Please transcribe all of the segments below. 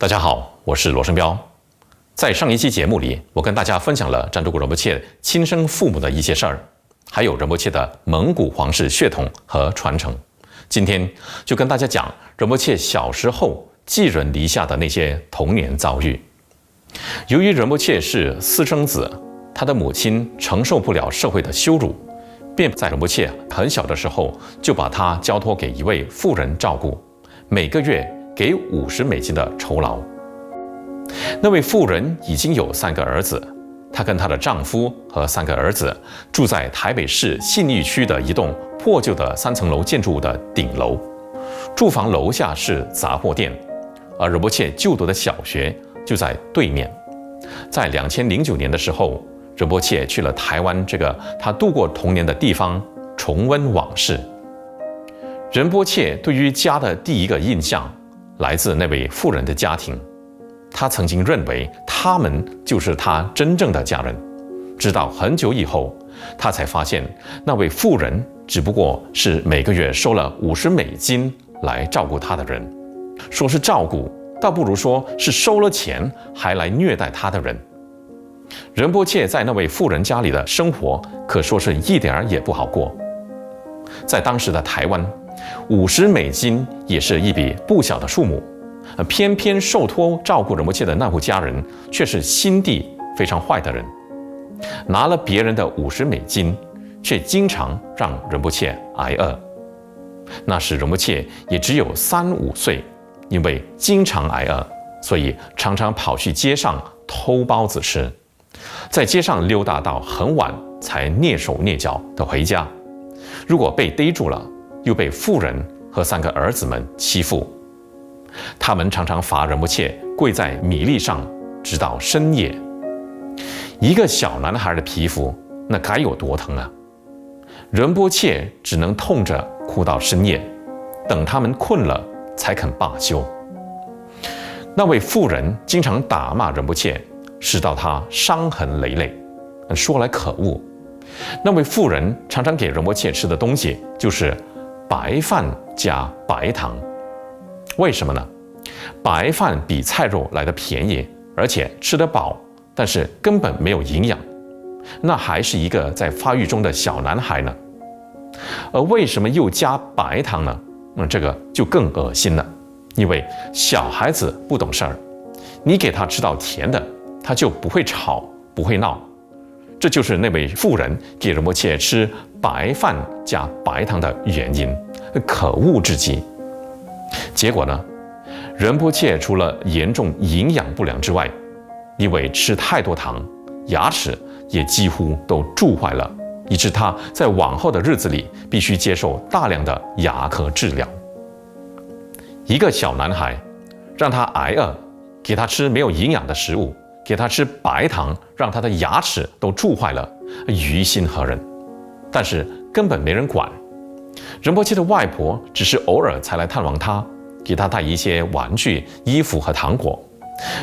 大家好，我是罗生彪。在上一期节目里，我跟大家分享了占珠仁波切亲生父母的一些事儿，还有仁波切的蒙古皇室血统和传承。今天就跟大家讲仁波切小时候寄人篱下的那些童年遭遇。由于仁波切是私生子，他的母亲承受不了社会的羞辱，便在仁波切很小的时候就把他交托给一位妇人照顾，每个月给$50的酬劳。那位妇人已经有3个儿子，她跟她的丈夫和3个儿子住在台北市信义区的一栋破旧的3层楼建筑物的顶楼，住房楼下是杂货店，而仁波切就读的小学就在对面。在2009年的时候，仁波切去了台湾这个他度过童年的地方，重温往事。仁波切对于家的第一个印象来自那位妇人的家庭，他曾经认为他们就是他真正的家人，直到很久以后，他才发现那位妇人只不过是每个月收了$50来照顾他的人。说是照顾，倒不如说是收了钱还来虐待他的人。仁波切在那位妇人家里的生活可说是一点儿也不好过。在当时的台湾，$50也是一笔不小的数目，偏偏受托照顾仁波切的那户家人却是心地非常坏的人，拿了别人的$50，却经常让仁波切挨饿。那时仁波切也只有3、5岁，因为经常挨饿，所以常常跑去街上偷包子吃，在街上溜达到很晚才蹑手蹑脚地回家。如果被逮住了，又被妇人和3个儿子们欺负，他们常常罚仁波切跪在米粒上，直到深夜。一个小男孩的皮肤那该有多疼啊！仁波切只能痛着哭到深夜，等他们困了才肯罢休。那位妇人经常打骂仁波切，使到他伤痕累累。说来可恶，那位妇人常常给仁波切吃的东西就是白饭加白糖。为什么呢？白饭比菜肉来得便宜，而且吃得饱，但是根本没有营养。那还是一个在发育中的小男孩呢。而为什么又加白糖呢？这个就更恶心了。因为小孩子不懂事儿，你给他吃到甜的，他就不会吵，不会闹。这就是那位妇人给仁波切吃白饭加白糖的原因，可恶至极。结果呢，仁波切除了严重营养不良之外，因为吃太多糖，牙齿也几乎都蛀坏了，以致他在往后的日子里必须接受大量的牙科治疗。一个小男孩，让他挨饿，给他吃没有营养的食物，给他吃白糖，让他的牙齿都蛀坏了，于心何忍？但是根本没人管。仁波切的外婆只是偶尔才来探望他，给他带一些玩具、衣服和糖果。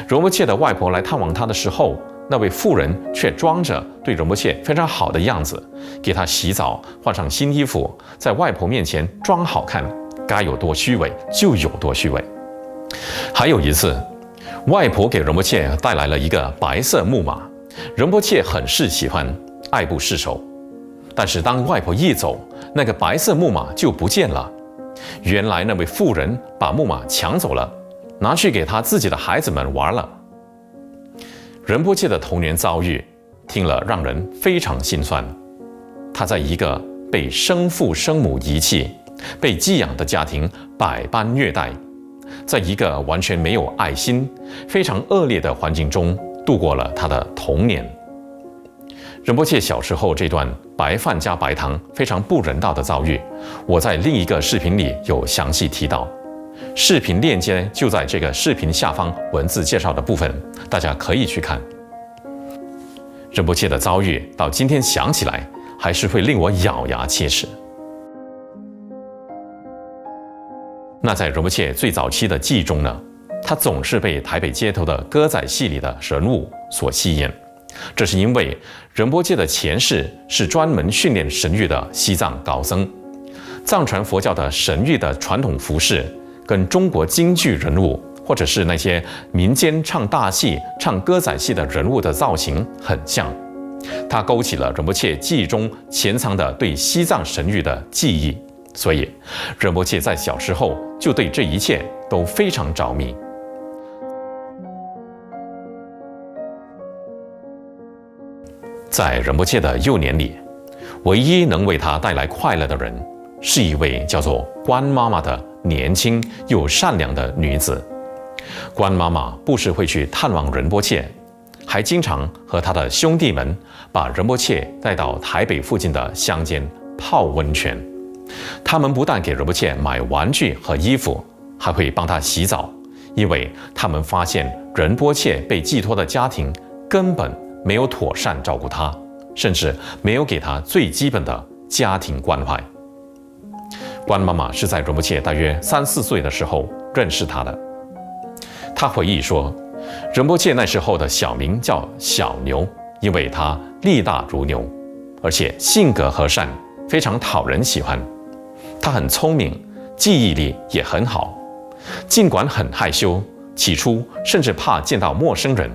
仁波切的外婆来探望他的时候，那位妇人却装着对仁波切非常好的样子，给他洗澡，换上新衣服，在外婆面前装好看，该有多虚伪就有多虚伪。还有一次，外婆给仁波切带来了一个白色木马，仁波切很是喜欢，爱不释手。但是当外婆一走，那个白色木马就不见了。原来那位妇人把木马抢走了，拿去给他自己的孩子们玩了。仁波切的童年遭遇听了让人非常心酸。他在一个被生父生母遗弃、被寄养的家庭百般虐待，在一个完全没有爱心、非常恶劣的环境中度过了他的童年。仁波切小时候这段白饭加白糖非常不人道的遭遇，我在另一个视频里有详细提到，视频链接就在这个视频下方文字介绍的部分，大家可以去看。仁波切的遭遇到今天想起来，还是会令我咬牙切齿。那在仁波切最早期的记忆中呢，他总是被台北街头的歌仔戏里的人物所吸引。这是因为仁波切的前世是专门训练神谕的西藏高僧，藏传佛教的神谕的传统服饰跟中国京剧人物或者是那些民间唱大戏、唱歌仔戏的人物的造型很像，它勾起了仁波切记忆中潜藏的对西藏神域的记忆，所以仁波切在小时候就对这一切都非常着迷。在仁波切的幼年里，唯一能为他带来快乐的人，是一位叫做关妈妈的年轻又善良的女子。关妈妈不时会去探望仁波切，还经常和他的兄弟们把仁波切带到台北附近的乡间泡温泉。他们不但给仁波切买玩具和衣服，还会帮他洗澡，因为他们发现仁波切被寄托的家庭根本没有妥善照顾他，甚至没有给他最基本的家庭关怀。关妈妈是在仁波切大约3、4岁的时候认识他的。他回忆说，仁波切那时候的小名叫小牛，因为他力大如牛，而且性格和善，非常讨人喜欢。他很聪明，记忆力也很好，尽管很害羞，起初甚至怕见到陌生人，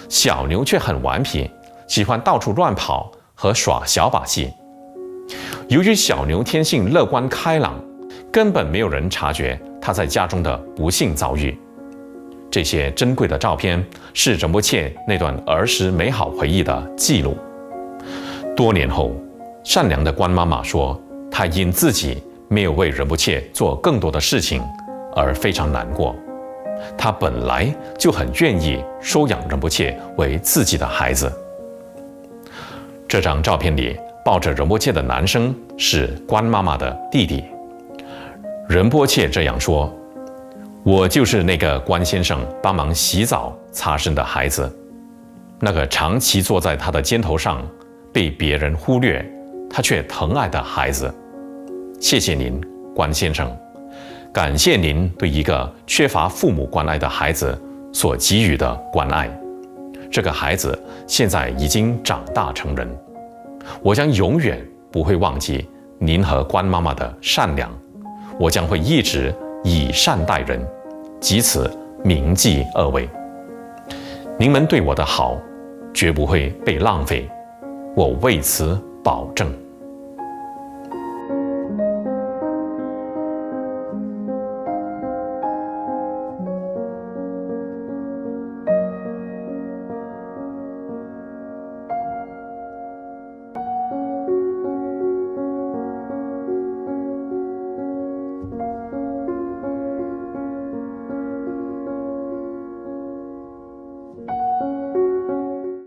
小牛却很顽皮，喜欢到处乱跑和耍小把戏。由于小牛天性乐观开朗，根本没有人察觉他在家中的不幸遭遇。这些珍贵的照片是仁波切那段儿时美好回忆的记录。多年后，善良的关妈妈说，她因自己没有为仁波切做更多的事情而非常难过。她本来就很愿意收养仁波切为自己的孩子。这张照片里抱着仁波切的男生是关妈妈的弟弟。仁波切这样说，我就是那个关先生帮忙洗澡擦身的孩子，那个长期坐在他的肩头上被别人忽略，他却疼爱的孩子。谢谢您，关先生，感谢您对一个缺乏父母关爱的孩子所给予的关爱。这个孩子现在已经长大成人，我将永远不会忘记您和关妈妈的善良，我将会一直以善待人，藉此铭记二位。您们对我的好绝不会被浪费，我为此保证。